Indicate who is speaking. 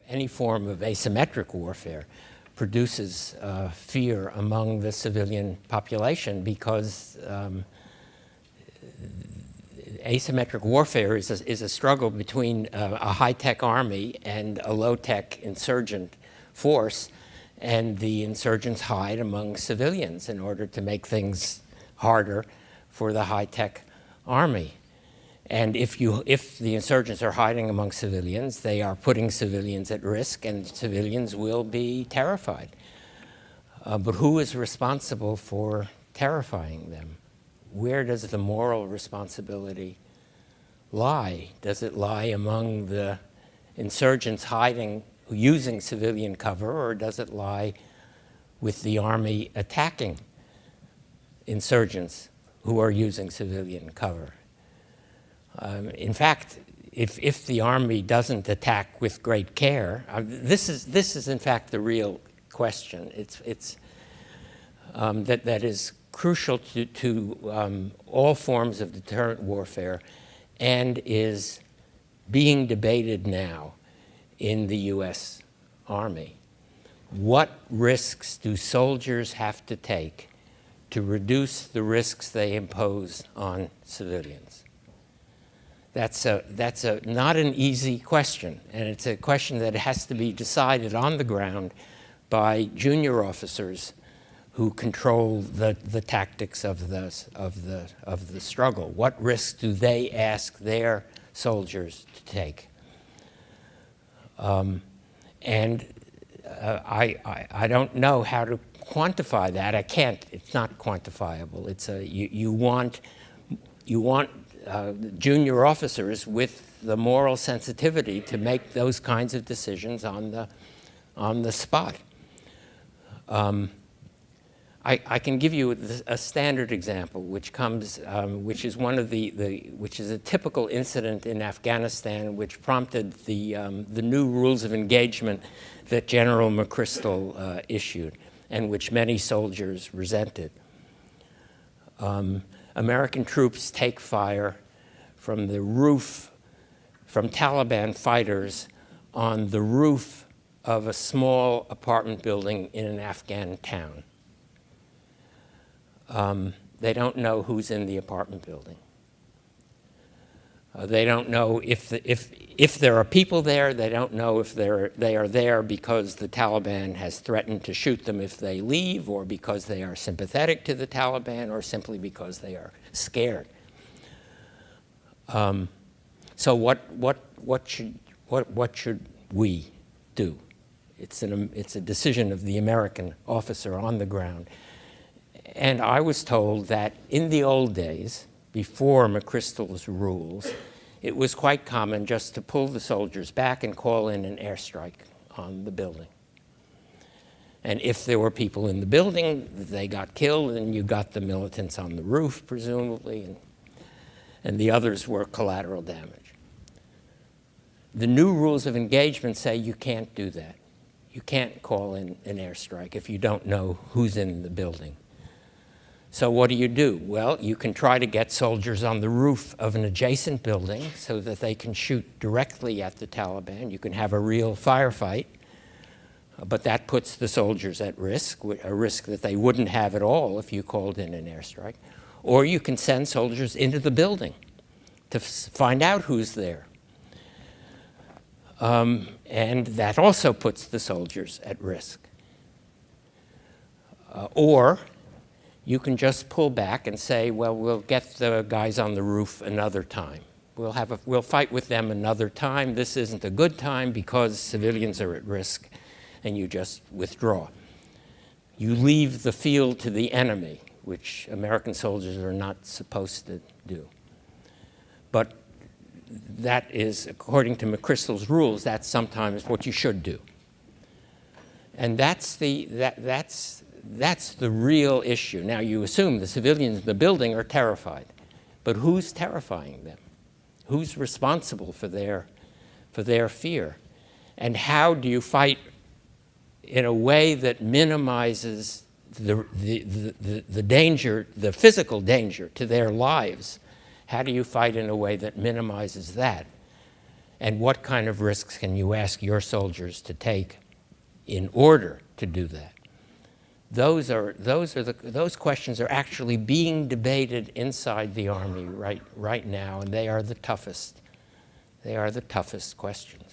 Speaker 1: any form of asymmetric warfare produces fear among the civilian population, because asymmetric warfare is a struggle between a high-tech army and a low-tech insurgent force, and the insurgents hide among civilians in order to make things harder for the high-tech army. And if the insurgents are hiding among civilians, they are putting civilians at risk, and civilians will be terrified. But who is responsible for terrifying them? Where does the moral responsibility lie? Does it lie among the insurgents hiding, using civilian cover, or does it lie with the army attacking insurgents who are using civilian cover? In fact, if the army doesn't attack with great care, this is in fact the real question. That is crucial to all forms of deterrent warfare, and is being debated now in the U.S. Army. What risks do soldiers have to take to reduce the risks they impose on civilians? That's not an easy question, and it's a question that has to be decided on the ground by junior officers who control the tactics of the struggle. What risks do they ask their soldiers to take? I don't know how to quantify that. I can't. It's not quantifiable. It's you want junior officers with the moral sensitivity to make those kinds of decisions on the spot. I can give you a standard example, which is which is a typical incident in Afghanistan, which prompted the new rules of engagement that General McChrystal issued, and which many soldiers resented. American troops take fire from the roof, from Taliban fighters on the roof of a small apartment building in an Afghan town. They don't know who's in the apartment building. They don't know if there are people there. They don't know if they are there because the Taliban has threatened to shoot them if they leave, or because they are sympathetic to the Taliban, or simply because they are scared. So what should we do? It's a decision of the American officer on the ground. And I was told that in the old days, before McChrystal's rules, it was quite common just to pull the soldiers back and call in an airstrike on the building. And if there were people in the building, they got killed, and you got the militants on the roof, presumably, and the others were collateral damage. The new rules of engagement say you can't do that. You can't call in an airstrike if you don't know who's in the building. So what do? Well, you can try to get soldiers on the roof of an adjacent building so that they can shoot directly at the Taliban. You can have a real firefight, but that puts the soldiers at risk, a risk that they wouldn't have at all if you called in an airstrike. Or you can send soldiers into the building to find out who's there. And that also puts the soldiers at risk. Or you can just pull back and say, well, we'll get the guys on the roof another time. We'll fight with them another time. This isn't a good time because civilians are at risk, and you just withdraw. You leave the field to the enemy, which American soldiers are not supposed to do. But that is, according to McChrystal's rules, that's sometimes what you should do. And that's the real issue. Now, you assume the civilians in the building are terrified, but who's terrifying them? Who's responsible for their fear? And how do you fight in a way that minimizes the danger, the physical danger to their lives? How do you fight in a way that minimizes that? And what kind of risks can you ask your soldiers to take in order to do that? Those questions are actually being debated inside the Army right now, and they are the toughest. They are the toughest questions.